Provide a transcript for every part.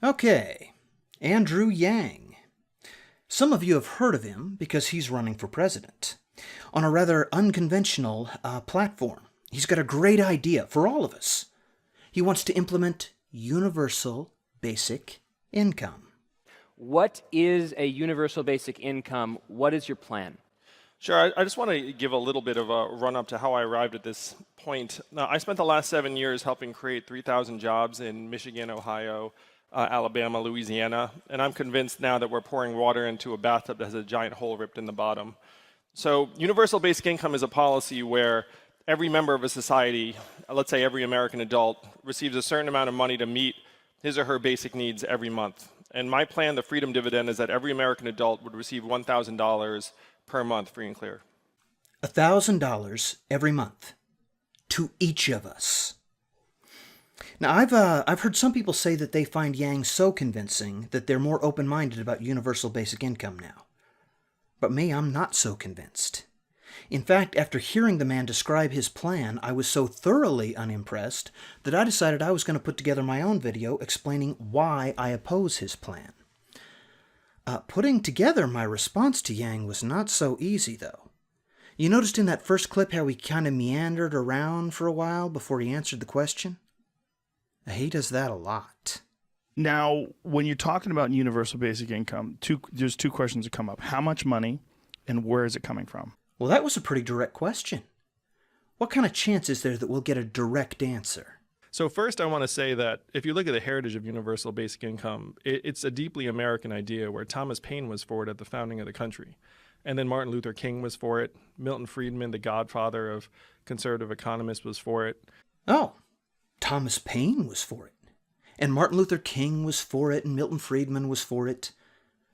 Okay, Andrew Yang. Some of you have heard of him because he's running for president on a rather unconventional platform. He's got a great idea for all of us. He wants to implement universal basic income. What is a universal basic income? What is your plan? Sure. I just want to give a little bit of a run-up to how I arrived at this point. Now, I spent the last 7 years helping create 3,000 jobs in Michigan, Ohio, Alabama, Louisiana, and I'm convinced now that we're pouring water into a bathtub that has a giant hole ripped in the bottom. So universal basic income is a policy where every member of a society, let's say every American adult, receives a certain amount of money to meet his or her basic needs every month. And my plan, the Freedom Dividend, is that every American adult would receive $1,000 per month, free and clear. $1,000 every month to each of us. Now, I've heard some people say that they find Yang so convincing that they're more open-minded about universal basic income now. But me, I'm not so convinced. In fact, after hearing the man describe his plan, I was so thoroughly unimpressed that I decided I was going to put together my own video explaining why I oppose his plan. Putting together my response to Yang was not so easy, though. You noticed in that first clip how he kind of meandered around for a while before he answered the question? He does that a lot. Now, when you're talking about universal basic income, there's two questions that come up. How much money and where is it coming from? Well, that was a pretty direct question. What kind of chance is there that we'll get a direct answer? So first, I want to say that if you look at the heritage of universal basic income, it's a deeply American idea where Thomas Paine was for it at the founding of the country. And then Martin Luther King was for it. Milton Friedman, the godfather of conservative economists, was for it. Oh, Thomas Paine was for it. And Martin Luther King was for it, and Milton Friedman was for it.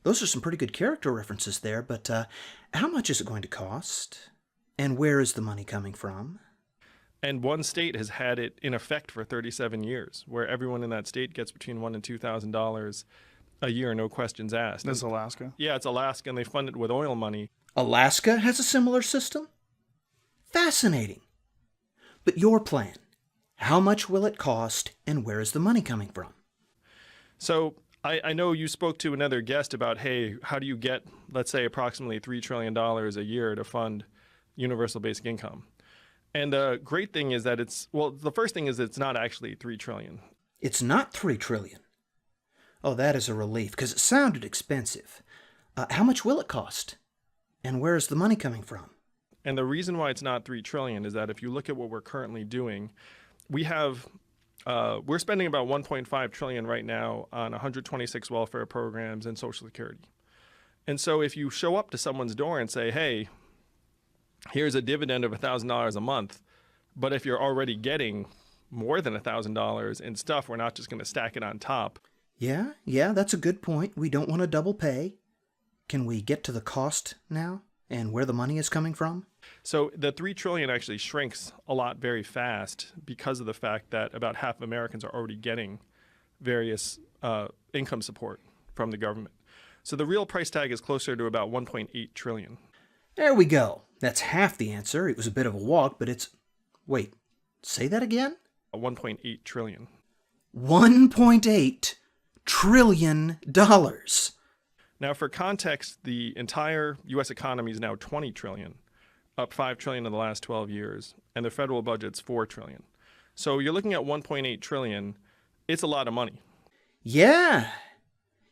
Those are some pretty good character references there, but how much is it going to cost? And where is the money coming from? And one state has had it in effect for 37 years, where everyone in that state gets between $1,000 and $2,000 a year, no questions asked. That's Alaska? Yeah, it's Alaska, and they fund it with oil money. Alaska has a similar system? Fascinating. But your plan, how much will it cost, and where is the money coming from? So I know you spoke to another guest about, hey, how do you get, let's say, approximately $3 trillion a year to fund universal basic income? And the great thing is that the first thing is it's not actually $3 trillion. It's not $3 trillion. Oh, that is a relief, because it sounded expensive. How much will it cost? And where is the money coming from? And the reason why it's not $3 trillion is that if you look at what we're currently doing, we're spending about $1.5 trillion right now on 126 welfare programs and Social Security. And so if you show up to someone's door and say, hey, here's a dividend of $1,000 a month, but if you're already getting more than $1,000 in stuff, we're not just going to stack it on top. Yeah, that's a good point. We don't want to double pay. Can we get to the cost now and where the money is coming from? So the $3 trillion actually shrinks a lot very fast because of the fact that about half of Americans are already getting various income support from the government. So the real price tag is closer to about $1.8 trillion. There we go. That's half the answer. It was a bit of a walk, but it's... Wait, say that again? $1.8 trillion. $1.8 trillion. Now, for context, the entire U.S. economy is now $20 trillion, up $5 trillion in the last 12 years, and the federal budget's $4 trillion. So you're looking at $1.8 trillion. It's a lot of money. Yeah,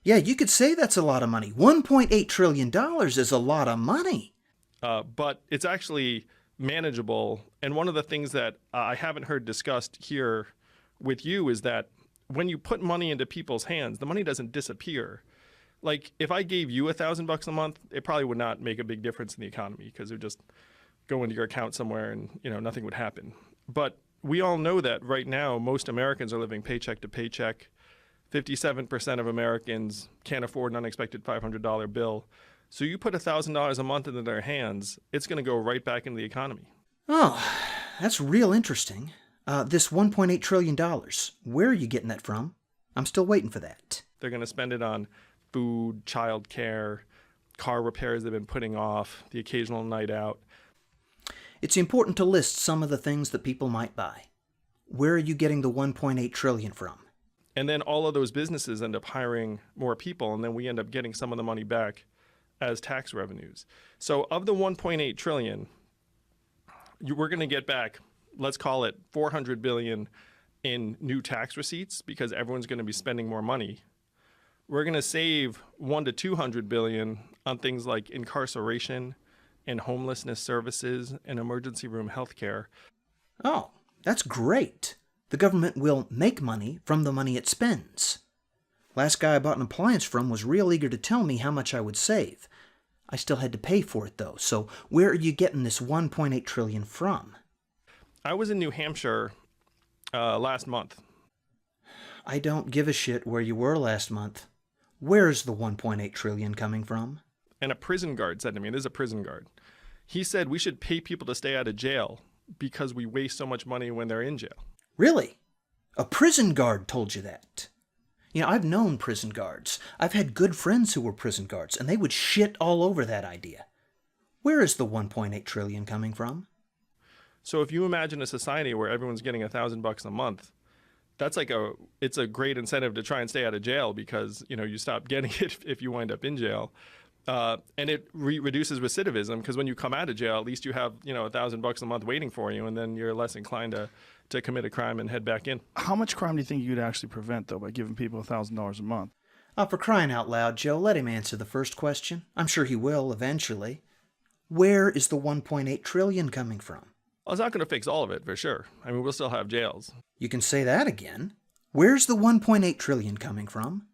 you could say that's a lot of money. $1.8 trillion is a lot of money. But it's actually manageable. And one of the things that I haven't heard discussed here with you is that when you put money into people's hands, the money doesn't disappear. Like if I gave you $1,000 a month, it probably would not make a big difference in the economy because it would just go into your account somewhere and nothing would happen. But we all know that right now most Americans are living paycheck to paycheck. 57% of Americans can't afford an unexpected $500 bill. So you put $1,000 a month into their hands, it's going to go right back into the economy. Oh, that's real interesting. This $1.8 trillion, where are you getting that from? I'm still waiting for that. They're going to spend it on food, child care, car repairs they've been putting off, the occasional night out. It's important to list some of the things that people might buy. Where are you getting the $1.8 trillion from? And then all of those businesses end up hiring more people, and then we end up getting some of the money back as tax revenues. So of the 1.8 trillion, we're going to get back, let's call it 400 billion in new tax receipts because everyone's going to be spending more money. We're going to save 1 to 200 billion on things like incarceration and homelessness services and emergency room healthcare. Oh, that's great. The government will make money from the money it spends. Last guy I bought an appliance from was real eager to tell me how much I would save. I still had to pay for it, though. So where are you getting this 1.8 trillion from? I was in New Hampshire last month. I don't give a shit where you were last month. Where's the 1.8 trillion coming from? And a prison guard said to me, this is a prison guard, he said we should pay people to stay out of jail because we waste so much money when they're in jail. Really? A prison guard told you that? You know, I've known prison guards. I've had good friends who were prison guards, and they would shit all over that idea. Where is the 1.8 trillion coming from? So if you imagine a society where everyone's getting $1,000 a month, that's like it's a great incentive to try and stay out of jail because, you know, you stop getting it if you wind up in jail. And it reduces recidivism because when you come out of jail, at least you have, you know, $1,000 a month waiting for you, and then you're less inclined to commit a crime and head back in. How much crime do you think you'd actually prevent, though, by giving people $1,000 a month? Oh, for crying out loud, Joe, let him answer the first question. I'm sure he will eventually. Where is the 1.8 trillion coming from? Well, it's not going to fix all of it, for sure. I mean, we'll still have jails. You can say that again. Where's the 1.8 trillion coming from?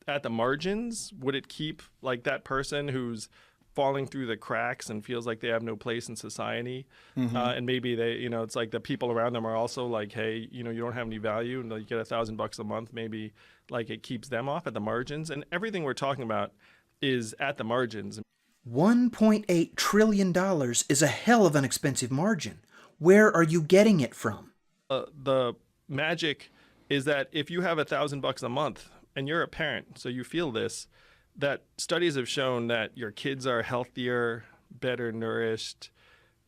At the margins, would it keep like that person who's falling through the cracks and feels like they have no place in society? And maybe they, you know, it's like the people around them are also like, hey, you know, you don't have any value, and you get $1,000 a month. Maybe like it keeps them off at the margins. And everything we're talking about is at the margins. $1.8 trillion is a hell of an expensive margin. Where are you getting it from? The magic is that if you have $1,000 a month and you're a parent, so you feel this, that studies have shown that your kids are healthier, better nourished,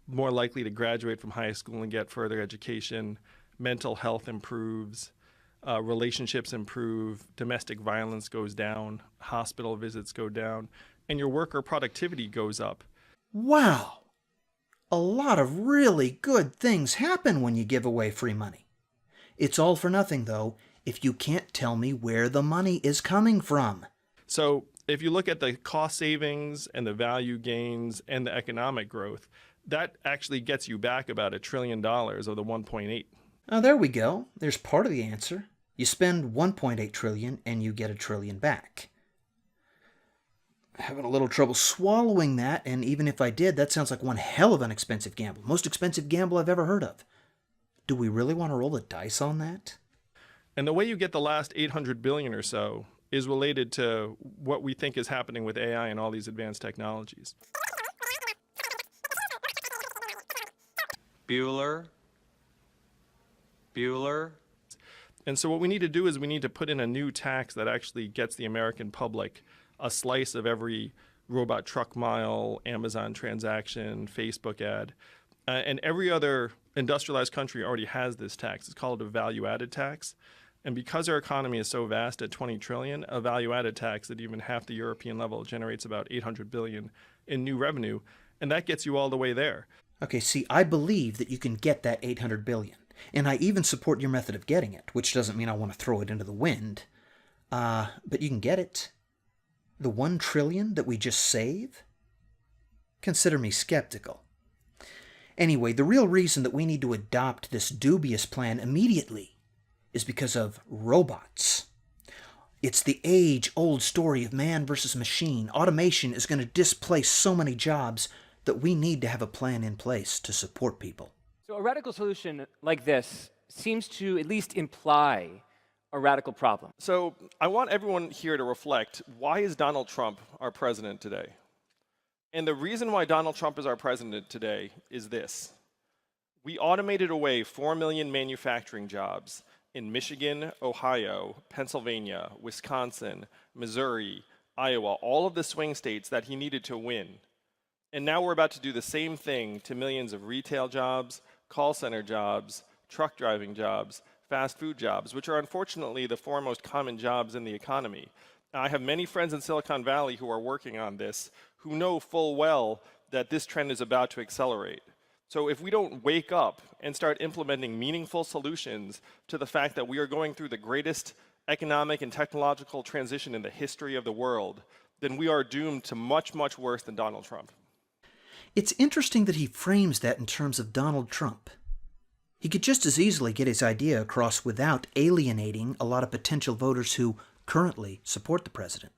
more likely to graduate from high school and get further education, mental health improves, relationships improve, domestic violence goes down, hospital visits go down, and your worker productivity goes up. Wow! A lot of really good things happen when you give away free money. It's all for nothing, though, if you can't tell me where the money is coming from. So if you look at the cost savings and the value gains and the economic growth, that actually gets you back about $1 trillion of the 1.8. Oh, there we go. There's part of the answer. You spend 1.8 trillion and you get $1 trillion back. Having a little trouble swallowing that, and even if I did, that sounds like one hell of an expensive gamble. Most expensive gamble I've ever heard of. Do we really want to roll the dice on that? And the way you get the last 800 billion or so is related to what we think is happening with AI and all these advanced technologies. Bueller. And so what we need to do is we need to put in a new tax that actually gets the American public a slice of every robot truck mile, Amazon transaction, Facebook ad. And every other industrialized country already has this tax. It's called a value-added tax. And because our economy is so vast at 20 trillion, a value-added tax at even half the European level generates about 800 billion in new revenue. And that gets you all the way there. Okay, see, I believe that you can get that 800 billion. And I even support your method of getting it, which doesn't mean I want to throw it into the wind. But you can get it. The 1 trillion that we just save? Consider me skeptical. Anyway, the real reason that we need to adopt this dubious plan immediately is because of robots. It's the age-old story of man versus machine. Automation is going to displace so many jobs that we need to have a plan in place to support people. So a radical solution like this seems to at least imply a radical problem. So I want everyone here to reflect, why is Donald Trump our president today? And the reason why Donald Trump is our president today is this. We automated away 4 million manufacturing jobs in Michigan, Ohio, Pennsylvania, Wisconsin, Missouri, Iowa, all of the swing states that he needed to win. And now we're about to do the same thing to millions of retail jobs, call center jobs, truck driving jobs, fast food jobs, which are unfortunately the four most common jobs in the economy. I have many friends in Silicon Valley who are working on this, who know full well that this trend is about to accelerate. So if we don't wake up and start implementing meaningful solutions to the fact that we are going through the greatest economic and technological transition in the history of the world, then we are doomed to much, much worse than Donald Trump. It's interesting that he frames that in terms of Donald Trump. He could just as easily get his idea across without alienating a lot of potential voters who currently support the president.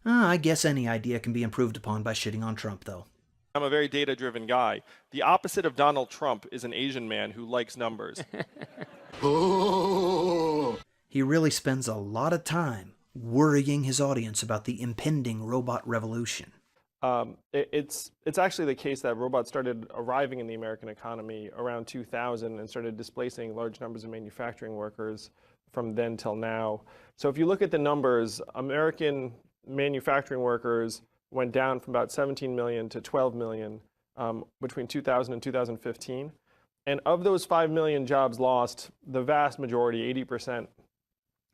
I guess any idea can be improved upon by shitting on Trump, though. I'm a very data-driven guy. The opposite of Donald Trump is an Asian man who likes numbers. He really spends a lot of time worrying his audience about the impending robot revolution. It's actually the case that robots started arriving in the American economy around 2000 and started displacing large numbers of manufacturing workers from then till now. So if you look at the numbers, American manufacturing workers went down from about 17 million to 12 million between 2000 and 2015. And of those 5 million jobs lost, the vast majority, 80%,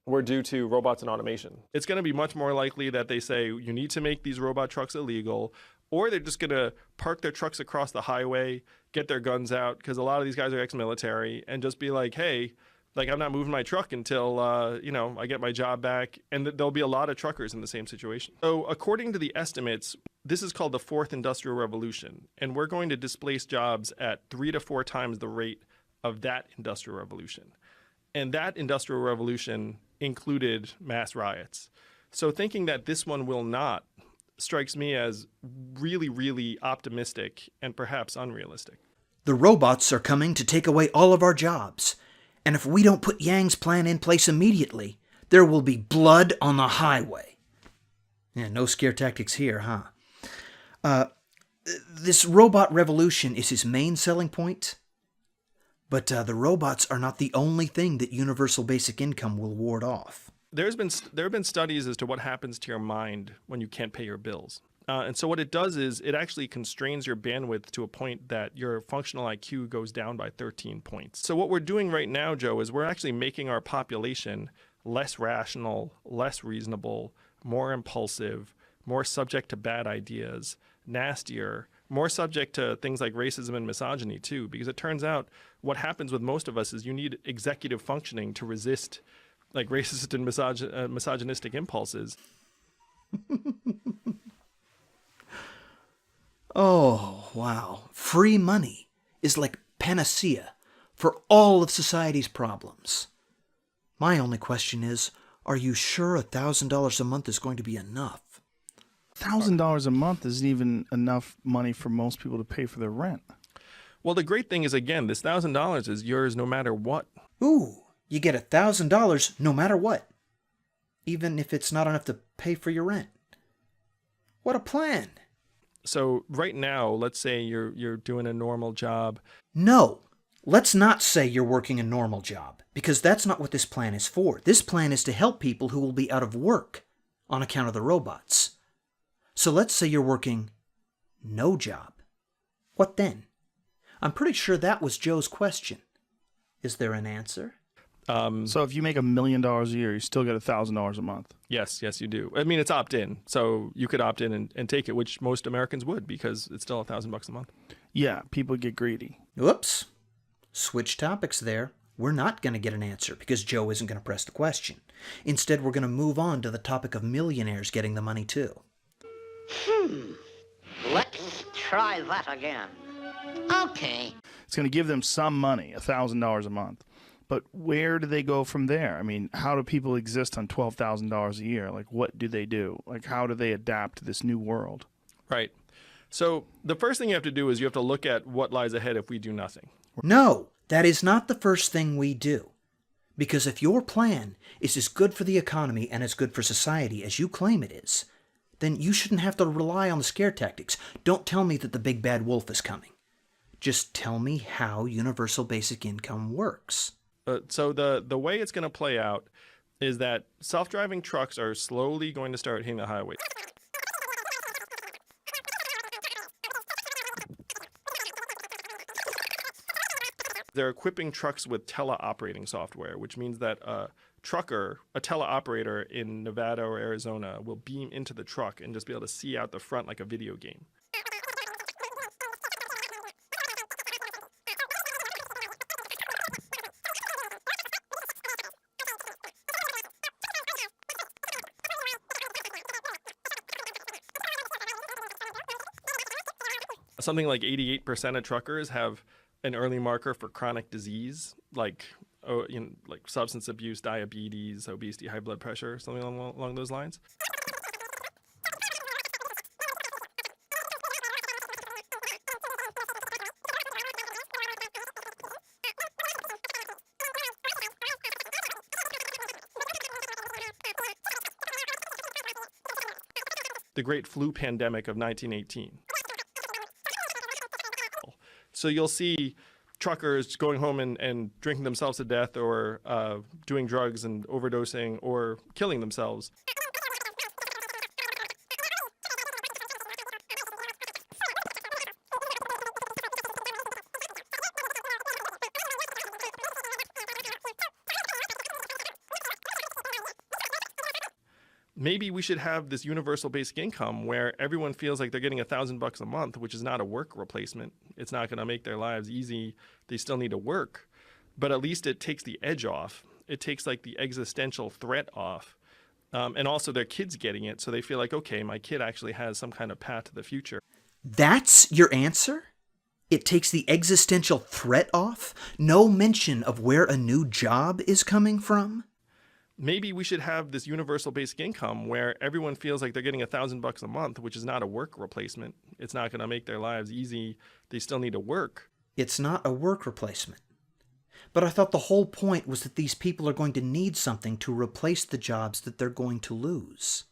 were due to robots and automation. It's going to be much more likely that they say you need to make these robot trucks illegal, or they're just going to park their trucks across the highway, get their guns out, because a lot of these guys are ex-military, and just be like, hey, like I'm not moving my truck until I get my job back. And there'll be a lot of truckers in the same situation. So according to the estimates, this is called the fourth industrial revolution, and we're going to displace jobs at 3 to 4 times the rate of that industrial revolution. And that industrial revolution included mass riots. So thinking that this one will not strikes me as really, really optimistic and perhaps unrealistic. The robots are coming to take away all of our jobs. And if we don't put Yang's plan in place immediately, there will be blood on the highway. Yeah, no scare tactics here, huh? This robot revolution is his main selling point. But the robots are not the only thing that universal basic income will ward off. There have been studies as to what happens to your mind when you can't pay your bills. And so what it does is it actually constrains your bandwidth to a point that your functional IQ goes down by 13 points. So what we're doing right now, Joe, is we're actually making our population less rational, less reasonable, more impulsive, more subject to bad ideas, nastier, more subject to things like racism and misogyny too, because it turns out what happens with most of us is you need executive functioning to resist like racist and misogynistic impulses. Oh, wow. Free money is like panacea for all of society's problems. My only question is, are you sure $1,000 a month is going to be enough? $1,000 a month isn't even enough money for most people to pay for their rent. Well, the great thing is, again, this $1,000 is yours no matter what. Ooh, you get $1,000 no matter what, even if it's not enough to pay for your rent. What a plan. So right now, let's say you're doing a normal job. No, let's not say you're working a normal job, because that's not what this plan is for. This plan is to help people who will be out of work on account of the robots. So let's say you're working no job. What then? I'm pretty sure that was Joe's question. Is there an answer? So if you make $1 million a year, you still get $1,000 a month. Yes, you do. I mean, it's opt-in, so you could opt in and take it, which most Americans would, because it's still $1,000 a month. Yeah, people get greedy. Whoops. Switch topics there. We're not going to get an answer because Joe isn't going to press the question. Instead, we're going to move on to the topic of millionaires getting the money too. Let's try that again. Okay. It's going to give them some money, $1,000 a month. But where do they go from there? I mean, how do people exist on $12,000 a year? Like, what do they do? Like, how do they adapt to this new world? Right. So the first thing you have to do is you have to look at what lies ahead if we do nothing. No, that is not the first thing we do. Because if your plan is as good for the economy and as good for society as you claim it is, then you shouldn't have to rely on the scare tactics. Don't tell me that the big bad wolf is coming. Just tell me how universal basic income works. So the way it's going to play out is that self-driving trucks are slowly going to start hitting the highway. They're equipping trucks with teleoperating software, which means that a trucker, a teleoperator in Nevada or Arizona, will beam into the truck and just be able to see out the front like a video game. Something like 88% of truckers have an early marker for chronic disease, like like substance abuse, diabetes, obesity, high blood pressure, something along those lines. The great flu pandemic of 1918. So you'll see truckers going home and drinking themselves to death, or doing drugs and overdosing or killing themselves. Maybe we should have this universal basic income where everyone feels like they're getting $1,000 a month, which is not a work replacement. It's not going to make their lives easy. They still need to work, but at least it takes the edge off. It takes like the existential threat off. And also their kids getting it, so they feel like, okay, my kid actually has some kind of path to the future. That's your answer? It takes the existential threat off? No mention of where a new job is coming from? Maybe we should have this universal basic income where everyone feels like they're getting $1,000 a month, which is not a work replacement. It's not going to make their lives easy. They still need to work. It's not a work replacement. But I thought the whole point was that these people are going to need something to replace the jobs that they're going to lose.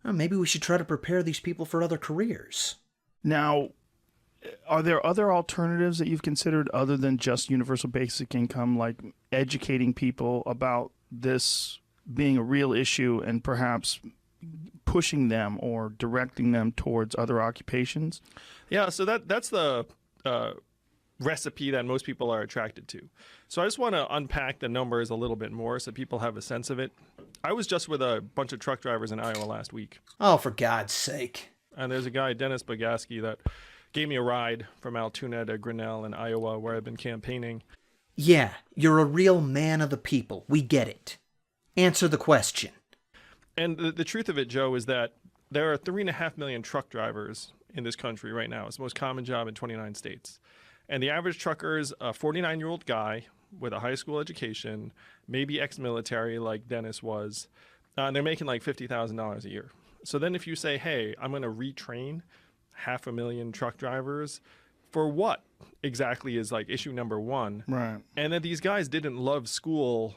Well, maybe we should try to prepare these people for other careers. Now, are there other alternatives that you've considered other than just universal basic income, like educating people about this being a real issue and perhaps pushing them or directing them towards other occupations? Yeah, so that's the recipe that most people are attracted to. So I just want to unpack the numbers a little bit more so people have a sense of it. I was just with a bunch of truck drivers in Iowa last week. Oh, for God's sake. And there's a guy, Dennis Bogaski, that gave me a ride from Altoona to Grinnell in Iowa, where I've been campaigning. Yeah, you're a real man of the people. We get it. Answer the question. And the truth of it, Joe, is that there are 3.5 million truck drivers in this country right now. It's the most common job in 29 states. And the average trucker is a 49-year-old guy with a high school education, maybe ex-military like Dennis was, and they're making like $50,000 a year. So then if you say, hey, I'm going to retrain 500,000 truck drivers, for what exactly is like issue number one. Right. And that these guys didn't love school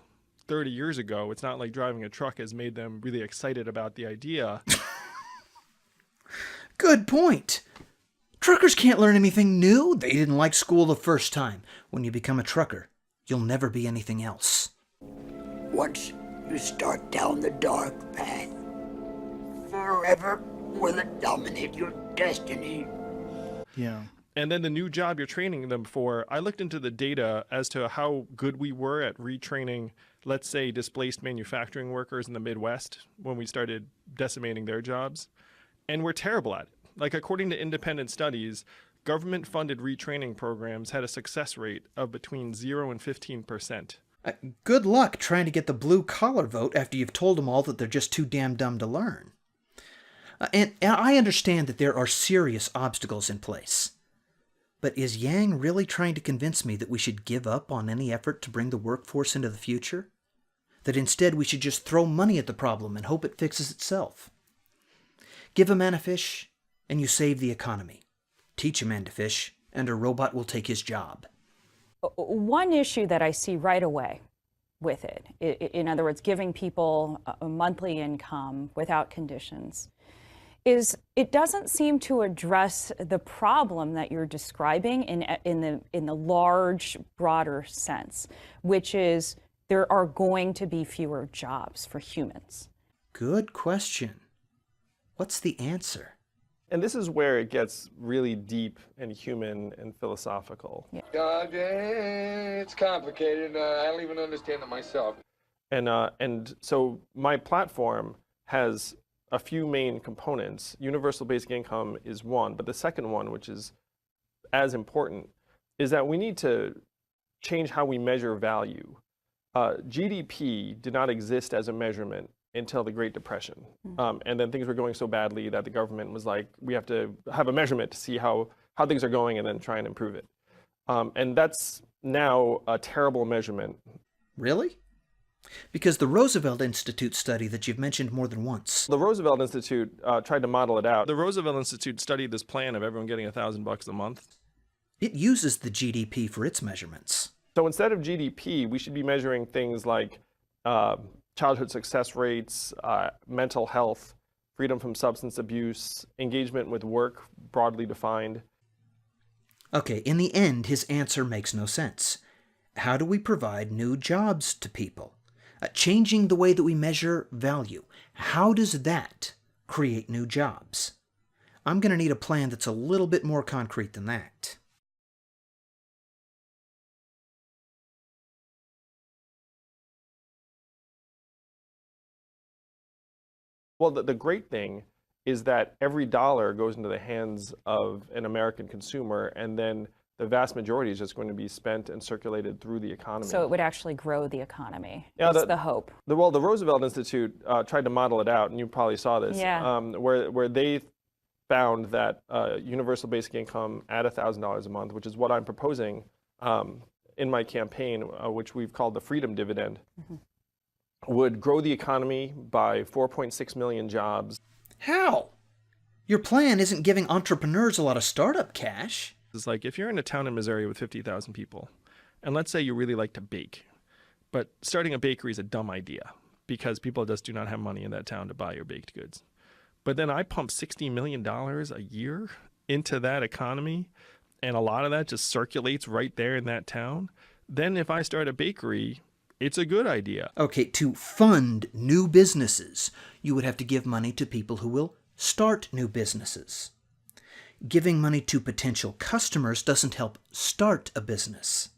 30 years ago. It's not like driving a truck has made them really excited about the idea. Good point. Truckers can't learn anything new. They didn't like school the first time. When you become a trucker, you'll never be anything else. Once you start down the dark path, forever will it dominate your destiny. Yeah. And then the new job you're training them for, I looked into the data as to how good we were at retraining, let's say, displaced manufacturing workers in the Midwest when we started decimating their jobs. And we're terrible at it. Like, according to independent studies, government-funded retraining programs had a success rate of between 0 and 15%. Good luck trying to get the blue-collar vote after you've told them all that they're just too damn dumb to learn. And I understand that there are serious obstacles in place. But is Yang really trying to convince me that we should give up on any effort to bring the workforce into the future? That instead we should just throw money at the problem and hope it fixes itself? Give a man a fish, and you save the economy. Teach a man to fish, and a robot will take his job. One issue that I see right away with it, in other words, giving people a monthly income without conditions, is it doesn't seem to address the problem that you're describing in the large, broader sense, which is there are going to be fewer jobs for humans. Good question. What's the answer? And this is where it gets really deep and human and philosophical. It's complicated. I don't even understand it myself. And so my platform has a few main components. Universal basic income is one, but the second one, which is as important, is that we need to change how we measure value. GDP did not exist as a measurement until the Great Depression. And then things were going so badly that the government was like, we have to have a measurement to see how things are going and then try and improve it. And that's now a terrible measurement. Really? Because the Roosevelt Institute study that you've mentioned more than once. The Roosevelt Institute tried to model it out. The Roosevelt Institute studied this plan of everyone getting $1,000 a month. It uses the GDP for its measurements. So instead of GDP, we should be measuring things like childhood success rates, mental health, freedom from substance abuse, engagement with work, broadly defined. Okay, in the end, his answer makes no sense. How do we provide new jobs to people? Changing the way that we measure value. How does that create new jobs? I'm going to need a plan that's a little bit more concrete than that. Well, the great thing is that every dollar goes into the hands of an American consumer, and then the vast majority is just going to be spent and circulated through the economy. So it would actually grow the economy. Yeah, That's the hope. The Roosevelt Institute tried to model it out, and you probably saw this, where they found that universal basic income at $1,000 a month, which is what I'm proposing in my campaign, which we've called the freedom dividend, would grow the economy by 4.6 million jobs. How? Your plan isn't giving entrepreneurs a lot of startup cash. It's like if you're in a town in Missouri with 50,000 people, and let's say you really like to bake, but starting a bakery is a dumb idea because people just do not have money in that town to buy your baked goods. But then I pump $60 million a year into that economy, and a lot of that just circulates right there in that town. Then if I start a bakery, it's a good idea. Okay, to fund new businesses, you would have to give money to people who will start new businesses. Giving money to potential customers doesn't help start a business.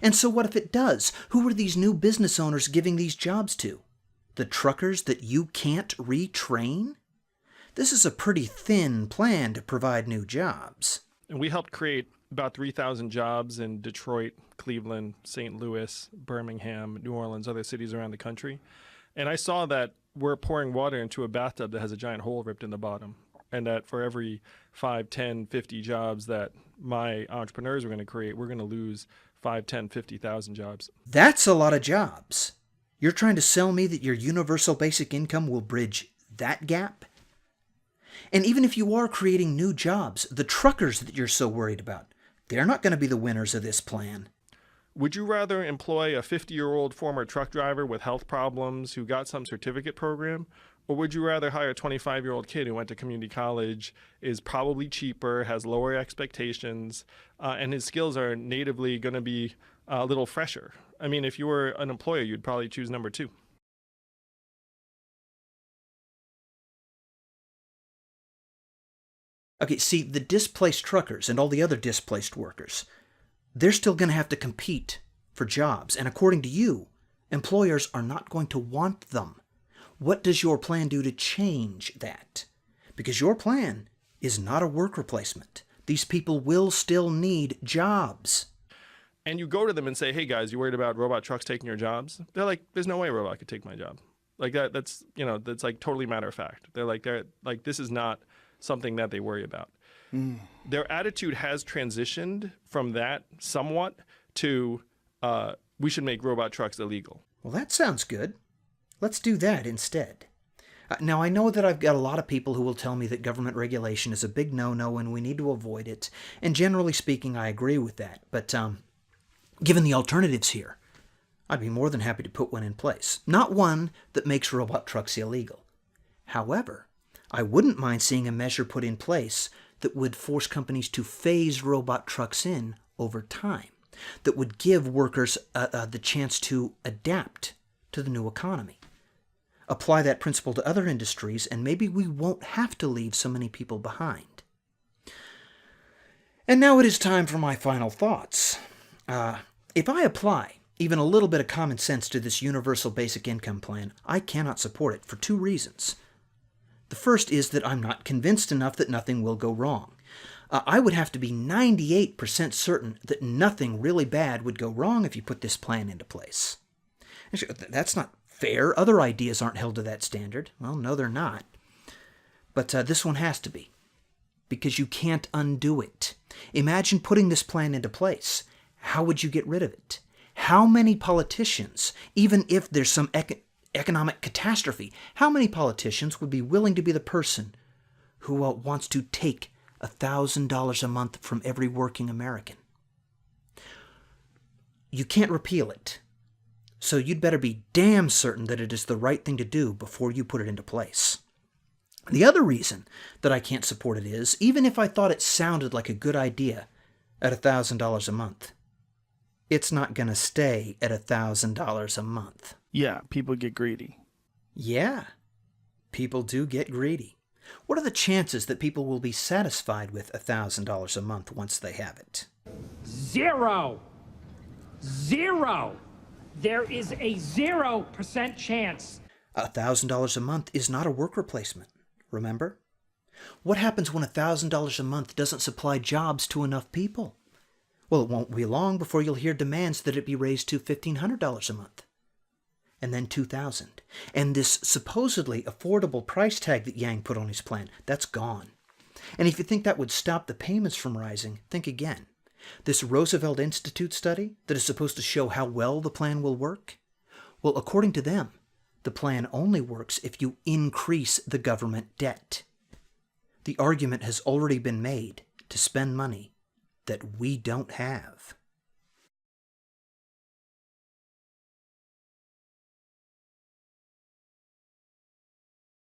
And so what if it does? Who are these new business owners giving these jobs to? The truckers that you can't retrain? This is a pretty thin plan to provide new jobs. And we helped create about 3,000 jobs in Detroit, Cleveland, St. Louis, Birmingham, New Orleans, other cities around the country. And I saw that we're pouring water into a bathtub that has a giant hole ripped in the bottom. And that for every 5, 10, 50 jobs that my entrepreneurs are going to create, we're going to lose 5, 10, 50,000 jobs. That's a lot of jobs. You're trying to sell me that your universal basic income will bridge that gap? And even if you are creating new jobs, the truckers that you're so worried about, they're not going to be the winners of this plan. Would you rather employ a 50-year-old former truck driver with health problems who got some certificate program? Or would you rather hire a 25-year-old kid who went to community college, is probably cheaper, has lower expectations, and his skills are natively going to be a little fresher? I mean, if you were an employer, you'd probably choose number 2. Okay, see, the displaced truckers and all the other displaced workers, they're still going to have to compete for jobs. And according to you, employers are not going to want them. What does your plan do to change that? Because your plan is not a work replacement. These people will still need jobs. And you go to them and say, hey guys, you worried about robot trucks taking your jobs? They're like, there's no way a robot could take my job. Like that's like totally matter of fact. They're like, this is not something that they worry about. Their attitude has transitioned from that somewhat to we should make robot trucks illegal. Well, that sounds good. Let's do that instead. Now, I know that I've got a lot of people who will tell me that government regulation is a big no-no and we need to avoid it. And generally speaking, I agree with that. But given the alternatives here, I'd be more than happy to put one in place. Not one that makes robot trucks illegal. However, I wouldn't mind seeing a measure put in place that would force companies to phase robot trucks in over time, that would give workers the chance to adapt to the new economy. Apply that principle to other industries, and maybe we won't have to leave so many people behind. And now it is time for my final thoughts. If I apply even a little bit of common sense to this universal basic income plan, I cannot support it for two reasons. The first is that I'm not convinced enough that nothing will go wrong. I would have to be 98% certain that nothing really bad would go wrong if you put this plan into place. That's not fair. Other ideas aren't held to that standard. Well, no, they're not. But this one has to be, because you can't undo it. Imagine putting this plan into place. How would you get rid of it? How many politicians, even if there's some economic catastrophe, how many politicians would be willing to be the person who wants to take $1,000 a month from every working American? You can't repeal it. So you'd better be damn certain that it is the right thing to do before you put it into place. The other reason that I can't support it is, even if I thought it sounded like a good idea at $1,000 a month, it's not going to stay at $1,000 a month. Yeah, people get greedy. Yeah, people do get greedy. What are the chances that people will be satisfied with $1,000 a month once they have it? 0. 0. There is a 0% chance. $1,000 a month is not a work replacement, remember? What happens when $1,000 a month doesn't supply jobs to enough people? Well, it won't be long before you'll hear demands that it be raised to $1,500 a month. And then $2,000. And this supposedly affordable price tag that Yang put on his plan, that's gone. And if you think that would stop the payments from rising, think again. This Roosevelt Institute study that is supposed to show how well the plan will work? Well, according to them, the plan only works if you increase the government debt. The argument has already been made to spend money that we don't have.